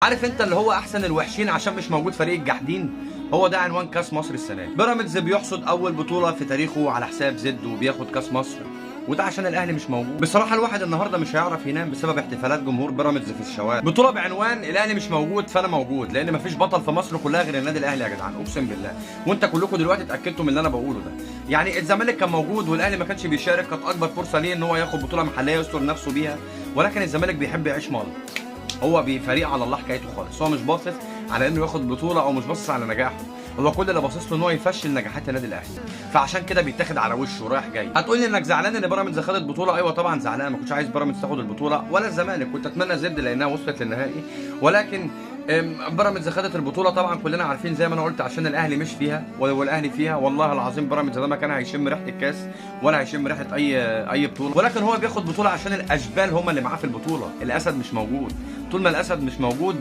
عارف انت اللي هو احسن الوحشين عشان مش موجود فريق الجاحدين. هو ده عنوان كاس مصر السنه دي. بيراميدز بيحصد اول بطوله في تاريخه على حساب زد وبياخد كاس مصر، وده عشان الاهلي مش موجود. بصراحه الواحد النهارده مش هيعرف ينام بسبب احتفالات جمهور بيراميدز في الشوارع. بطوله بعنوان الاهلي مش موجود فانا موجود، لان مفيش بطل في مصر كلها غير النادي الاهلي يا جدعان، اقسم بالله. وانت كلكم دلوقتي اتاكدتوا من اللي انا بقوله ده. يعني الزمالك كان موجود والاهلي ما كانش بيشارك، كانت اكبر فرصه ليه ان هو ياخد بطوله محليه يستر نفسه بيها، ولكن الزمالك بيحب يعيش مال. هو بفريق على الله حكايته خالص، هو مش باصص على انه ياخد بطوله او مش باصص على نجاحه، هو كل اللي باصص له ان هو يفشل نجاحات النادي الاهلي، فعشان كده بيتاخد على وشه رايح جاي. هتقول لي انك زعلان ان بيراميدز خدت بطوله، ايوه طبعا زعلان، ما كنتش عايز بيراميدز تاخد البطوله ولا الزمالك، كنت اتمنى زد لانها وصلت للنهائي، ولكن بيراميدز خدت البطوله طبعا كلنا عارفين زي ما انا قلت عشان الاهلي مش فيها والاهلي فيها. والله العظيم بيراميدز ده ما كان هيشم ريحه الكاس ولا هيشم ريحه اي بطوله، ولكن هو بياخد بطوله عشان الاشبال هم اللي معاه في البطوله. الاسد مش موجود، طول ما الاسد مش موجود